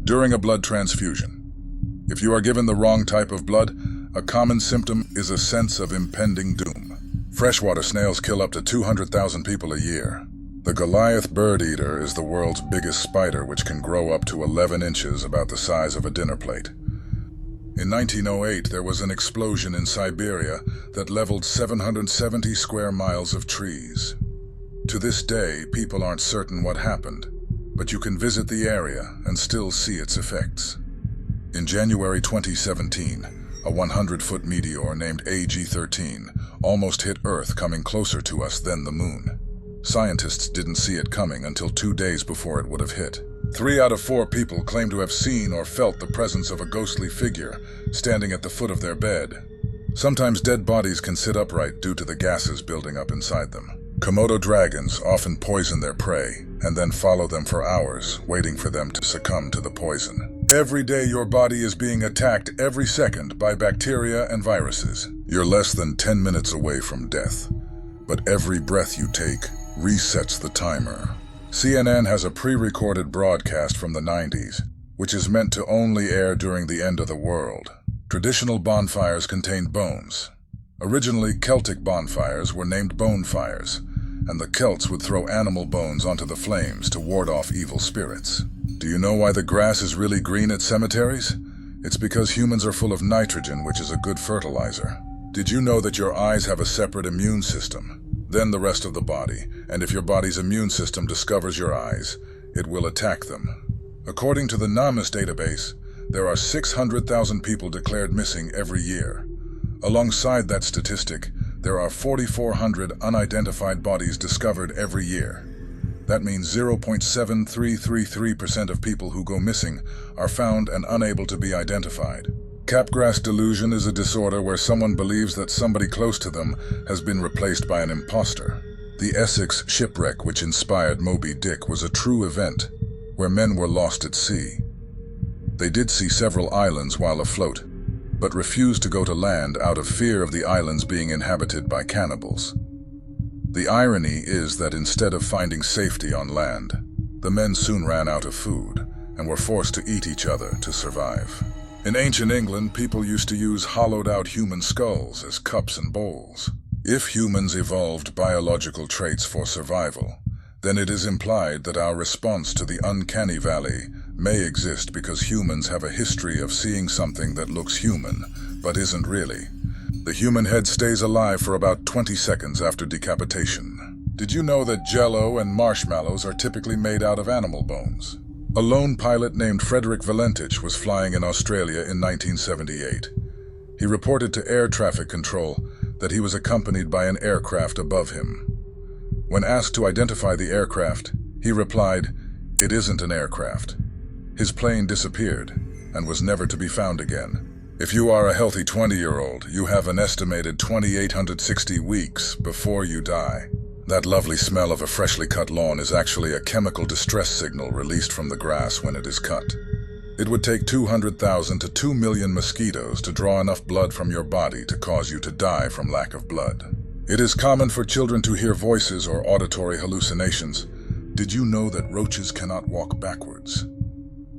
During a blood transfusion, if you are given the wrong type of blood, a common symptom is a sense of impending doom. Freshwater snails kill up to 200,000 people a year. The Goliath bird eater is the world's biggest spider, which can grow up to 11 inches, about the size of a dinner plate. In 1908, there was an explosion in Siberia that leveled 770 square miles of trees. To this day, people aren't certain what happened, but you can visit the area and still see its effects. In January 2017, a 100-foot meteor named AG-13 almost hit Earth, coming closer to us than the Moon. Scientists didn't see it coming until 2 days before it would have hit. 3 out of 4 people claim to have seen or felt the presence of a ghostly figure standing at the foot of their bed. Sometimes dead bodies can sit upright due to the gases building up inside them. Komodo dragons often poison their prey and then follow them for hours, waiting for them to succumb to the poison. Every day your body is being attacked every second by bacteria and viruses. You're less than 10 minutes away from death, but every breath you take resets the timer. CNN has a pre-recorded broadcast from the 90s, which is meant to only air during the end of the world. Traditional bonfires contained bones. Originally, Celtic bonfires were named bone fires, and the Celts would throw animal bones onto the flames to ward off evil spirits. Do you know why the grass is really green at cemeteries? It's because humans are full of nitrogen, which is a good fertilizer. Did you know that your eyes have a separate immune system? Then the rest of the body, and if your body's immune system discovers your eyes, it will attack them. According to the NAMUS database, there are 600,000 people declared missing every year. Alongside that statistic, there are 4,400 unidentified bodies discovered every year. That means 0.7333% of people who go missing are found and unable to be identified. Capgras delusion is a disorder where someone believes that somebody close to them has been replaced by an imposter. The Essex shipwreck, which inspired Moby Dick, was a true event where men were lost at sea. They did see several islands while afloat, but refused to go to land out of fear of the islands being inhabited by cannibals. The irony is that instead of finding safety on land, the men soon ran out of food and were forced to eat each other to survive. In ancient England, people used to use hollowed-out human skulls as cups and bowls. If humans evolved biological traits for survival, then it is implied that our response to the uncanny valley may exist because humans have a history of seeing something that looks human, but isn't really. The human head stays alive for about 20 seconds after decapitation. Did you know that Jell-O and marshmallows are typically made out of animal bones? A lone pilot named Frederick Valentich was flying in Australia in 1978. He reported to air traffic control that he was accompanied by an aircraft above him. When asked to identify the aircraft, he replied, "It isn't an aircraft." His plane disappeared and was never to be found again. If you are a healthy 20-year-old, you have an estimated 2,860 weeks before you die. That lovely smell of a freshly cut lawn is actually a chemical distress signal released from the grass when it is cut. It would take 200,000 to 2 million mosquitoes to draw enough blood from your body to cause you to die from lack of blood. It is common for children to hear voices or auditory hallucinations. Did you know that roaches cannot walk backwards?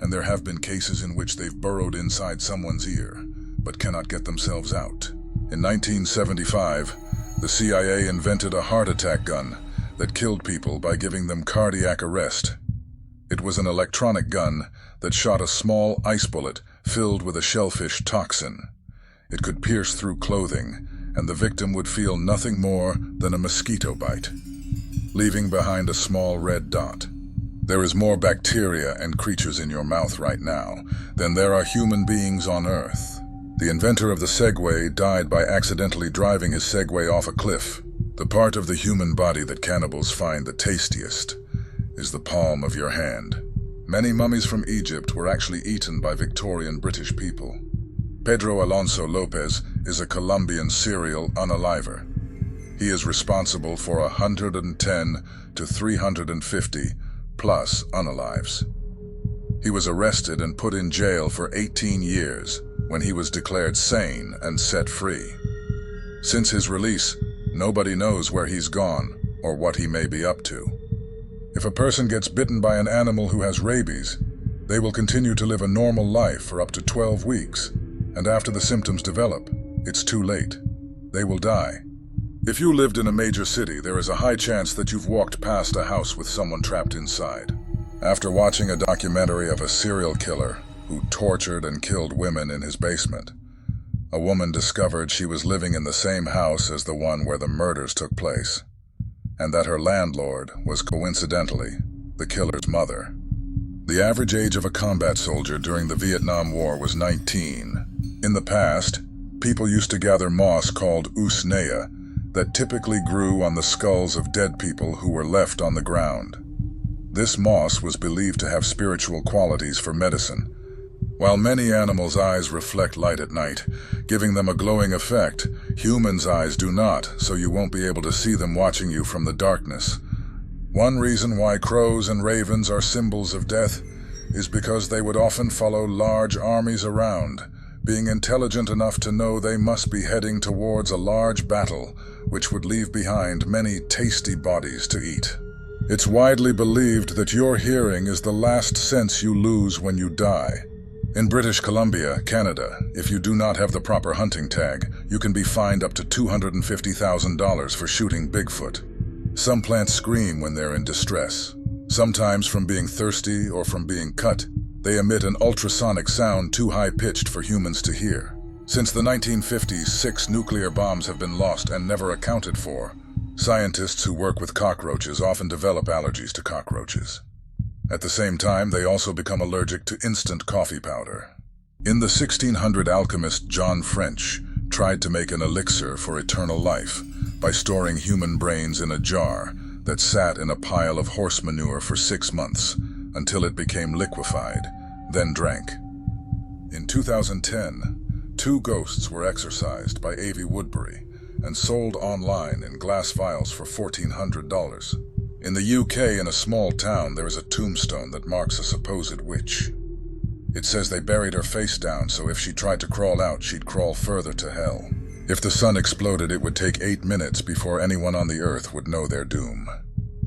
And there have been cases in which they've burrowed inside someone's ear, but cannot get themselves out. In 1975, the CIA invented a heart attack gun that killed people by giving them cardiac arrest. It was an electronic gun that shot a small ice bullet filled with a shellfish toxin. It could pierce through clothing, and the victim would feel nothing more than a mosquito bite, leaving behind a small red dot. There is more bacteria and creatures in your mouth right now than there are human beings on Earth. The inventor of the Segway died by accidentally driving his Segway off a cliff. The part of the human body that cannibals find the tastiest is the palm of your hand. Many mummies from Egypt were actually eaten by Victorian British people. Pedro Alonso Lopez is a Colombian serial unaliver. He is responsible for 110 to 350 plus unalives. He was arrested and put in jail for 18 years when he was declared sane and set free. Since his release, nobody knows where he's gone or what he may be up to. If a person gets bitten by an animal who has rabies, They will continue to live a normal life for up to 12 weeks, and after the symptoms develop, it's too late. They will die. If you lived in a major city, there is a high chance that you've walked past a house with someone trapped inside. After watching a documentary of a serial killer who tortured and killed women in his basement, a woman discovered she was living in the same house as the one where the murders took place, and that her landlord was coincidentally the killer's mother. The average age of a combat soldier during the Vietnam War was 19. In the past, people used to gather moss called usnea that typically grew on the skulls of dead people who were left on the ground. This moss was believed to have spiritual qualities for medicine. While many animals' eyes reflect light at night, giving them a glowing effect, humans' eyes do not, so you won't be able to see them watching you from the darkness. One reason why crows and ravens are symbols of death is because they would often follow large armies around, being intelligent enough to know they must be heading towards a large battle, which would leave behind many tasty bodies to eat. It's widely believed that your hearing is the last sense you lose when you die. In British Columbia, Canada, if you do not have the proper hunting tag, you can be fined up to $250,000 for shooting Bigfoot. Some plants scream when they're in distress. Sometimes from being thirsty or from being cut, they emit an ultrasonic sound too high-pitched for humans to hear. Since the 1950s, 6 nuclear bombs have been lost and never accounted for. Scientists who work with cockroaches often develop allergies to cockroaches. At the same time, they also become allergic to instant coffee powder. In the 1600, alchemist John French tried to make an elixir for eternal life by storing human brains in a jar that sat in a pile of horse manure for 6 months until it became liquefied, then drank. In 2010, 2 ghosts were exorcised by A.V. Woodbury and sold online in glass vials for $1,400. In the UK, in a small town, there is a tombstone that marks a supposed witch. It says they buried her face down, so if she tried to crawl out, she'd crawl further to hell. If the sun exploded, it would take 8 minutes before anyone on the earth would know their doom.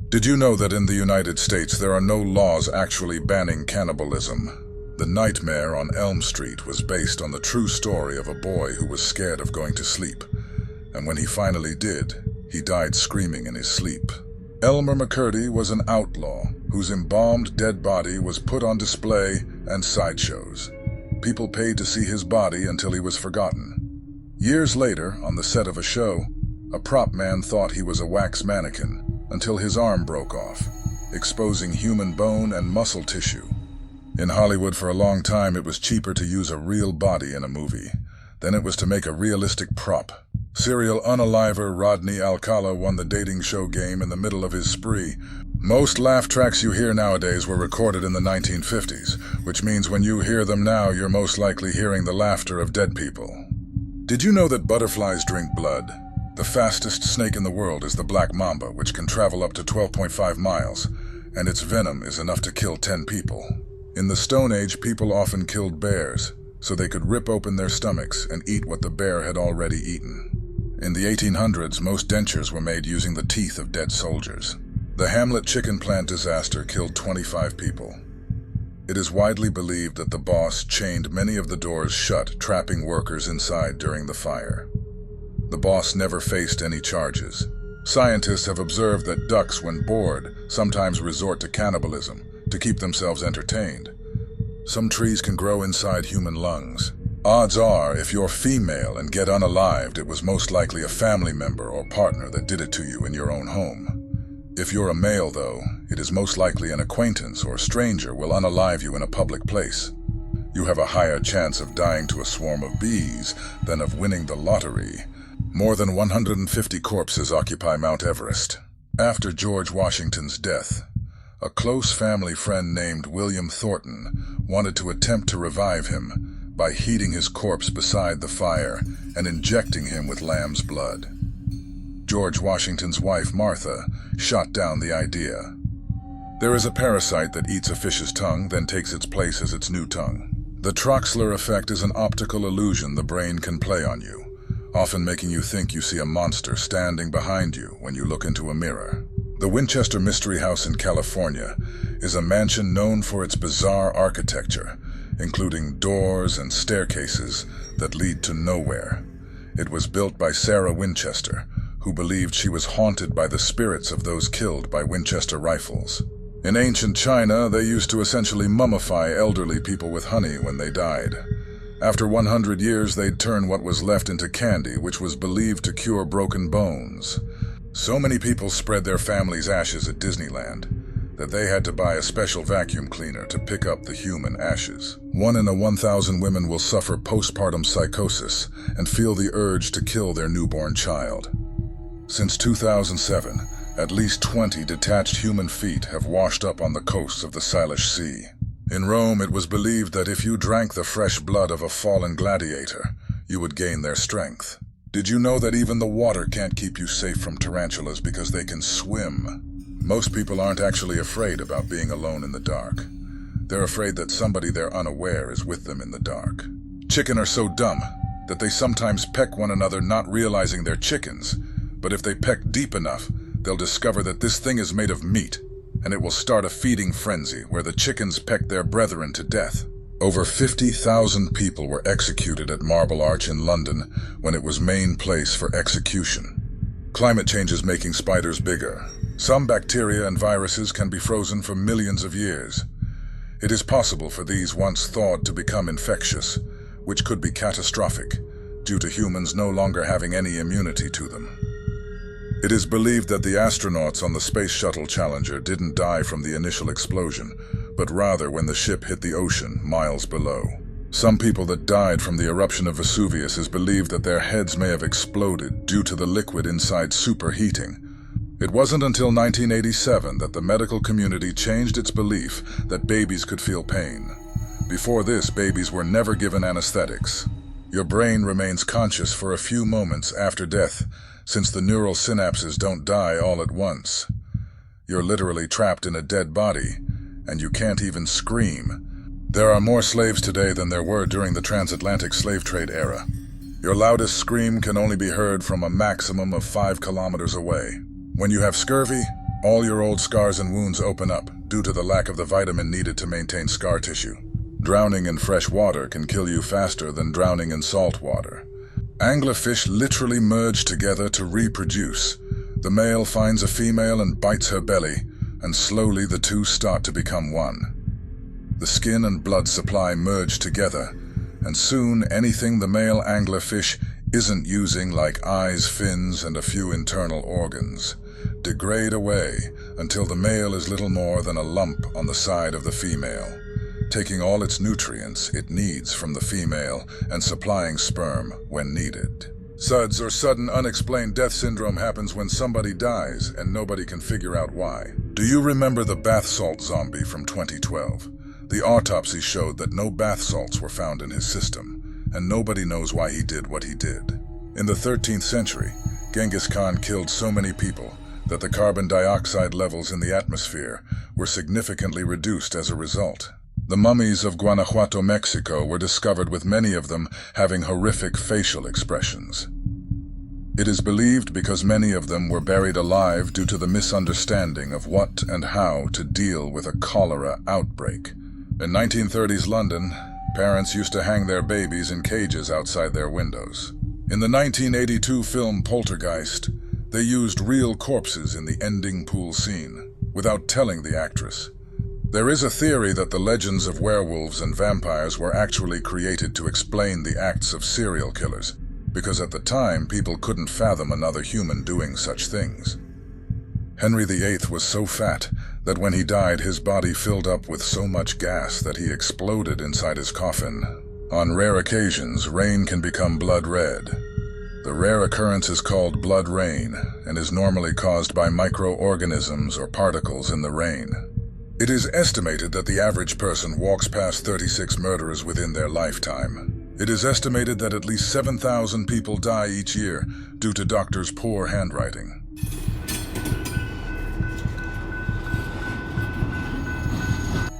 Did you know that in the United States there are no laws actually banning cannibalism? The Nightmare on Elm Street was based on the true story of a boy who was scared of going to sleep, and when he finally did, he died screaming in his sleep. Elmer McCurdy was an outlaw whose embalmed dead body was put on display and sideshows. People paid to see his body until he was forgotten. Years later, on the set of a show, a prop man thought he was a wax mannequin until his arm broke off, exposing human bone and muscle tissue. In Hollywood for a long time, it was cheaper to use a real body in a movie than it was to make a realistic prop. Serial unaliver Rodney Alcala won the dating show game in the middle of his spree. Most laugh tracks you hear nowadays were recorded in the 1950s, which means when you hear them now, you're most likely hearing the laughter of dead people. Did you know that butterflies drink blood? The fastest snake in the world is the black mamba, which can travel up to 12.5 miles, and its venom is enough to kill 10 people. In the Stone Age, people often killed bears, so they could rip open their stomachs and eat what the bear had already eaten. In the 1800s, most dentures were made using the teeth of dead soldiers. The Hamlet chicken plant disaster killed 25 people. It is widely believed that the boss chained many of the doors shut, trapping workers inside during the fire. The boss never faced any charges. Scientists have observed that ducks, when bored, sometimes resort to cannibalism to keep themselves entertained. Some trees can grow inside human lungs. Odds are, if you're female and get unalived, it was most likely a family member or partner that did it to you in your own home. If you're a male, though, it is most likely an acquaintance or stranger will unalive you in a public place. You have a higher chance of dying to a swarm of bees than of winning the lottery. More than 150 corpses occupy Mount Everest. After George Washington's death, a close family friend named William Thornton wanted to attempt to revive him by heating his corpse beside the fire and injecting him with lamb's blood. George Washington's wife, Martha, shot down the idea. There is a parasite that eats a fish's tongue, then takes its place as its new tongue. The Troxler effect is an optical illusion the brain can play on you, often making you think you see a monster standing behind you when you look into a mirror. The Winchester Mystery House in California is a mansion known for its bizarre architecture, including doors and staircases that lead to nowhere. It was built by Sarah Winchester, who believed she was haunted by the spirits of those killed by Winchester rifles. In ancient China, they used to essentially mummify elderly people with honey when they died. After 100 years, they'd turn what was left into candy, which was believed to cure broken bones. So many people spread their family's ashes at Disneyland that they had to buy a special vacuum cleaner to pick up the human ashes. 1 in 1,000 women will suffer postpartum psychosis and feel the urge to kill their newborn child. Since 2007, at least 20 detached human feet have washed up on the coasts of the Salish Sea. In Rome, it was believed that if you drank the fresh blood of a fallen gladiator, you would gain their strength. Did you know that even the water can't keep you safe from tarantulas because they can swim? Most people aren't actually afraid about being alone in the dark. They're afraid that somebody they're unaware is with them in the dark. Chicken are so dumb that they sometimes peck one another not realizing they're chickens, but if they peck deep enough, they'll discover that this thing is made of meat, and it will start a feeding frenzy where the chickens peck their brethren to death. Over 50,000 people were executed at Marble Arch in London when it was main place for execution. Climate change is making spiders bigger. Some bacteria and viruses can be frozen for millions of years. It is possible for these once thawed to become infectious, which could be catastrophic due to humans no longer having any immunity to them. It is believed that the astronauts on the Space Shuttle Challenger didn't die from the initial explosion, but rather when the ship hit the ocean miles below. Some people that died from the eruption of Vesuvius is believed that their heads may have exploded due to the liquid inside superheating. It wasn't until 1987 that the medical community changed its belief that babies could feel pain. Before this, babies were never given anesthetics. Your brain remains conscious for a few moments after death, since the neural synapses don't die all at once. You're literally trapped in a dead body, and you can't even scream. There are more slaves today than there were during the transatlantic slave trade era. Your loudest scream can only be heard from a maximum of 5 kilometers away. When you have scurvy, all your old scars and wounds open up due to the lack of the vitamin needed to maintain scar tissue. Drowning in fresh water can kill you faster than drowning in salt water. Anglerfish literally merge together to reproduce. The male finds a female and bites her belly, and slowly the two start to become one. The skin and blood supply merge together, and soon anything the male anglerfish isn't using, like eyes, fins, and a few internal organs, degrade away until the male is little more than a lump on the side of the female, taking all its nutrients it needs from the female and supplying sperm when needed. SUDS, or sudden unexplained death syndrome, happens when somebody dies and nobody can figure out why. Do you remember the bath salt zombie from 2012? The autopsy showed that no bath salts were found in his system, and nobody knows why he did what he did. In the 13th century, Genghis Khan killed so many people that the carbon dioxide levels in the atmosphere were significantly reduced as a result. The mummies of Guanajuato, Mexico were discovered with many of them having horrific facial expressions. It is believed because many of them were buried alive due to the misunderstanding of what and how to deal with a cholera outbreak. In 1930s London, parents used to hang their babies in cages outside their windows. In the 1982 film Poltergeist, they used real corpses in the ending pool scene, without telling the actress. There is a theory that the legends of werewolves and vampires were actually created to explain the acts of serial killers, because at the time people couldn't fathom another human doing such things. Henry VIII was so fat that when he died his body filled up with so much gas that he exploded inside his coffin. On rare occasions, rain can become blood red. The rare occurrence is called blood rain and is normally caused by microorganisms or particles in the rain. It is estimated that the average person walks past 36 murderers within their lifetime. It is estimated that at least 7,000 people die each year due to doctors' poor handwriting.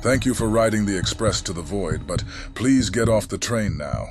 Thank you for riding the express to the void, but please get off the train now.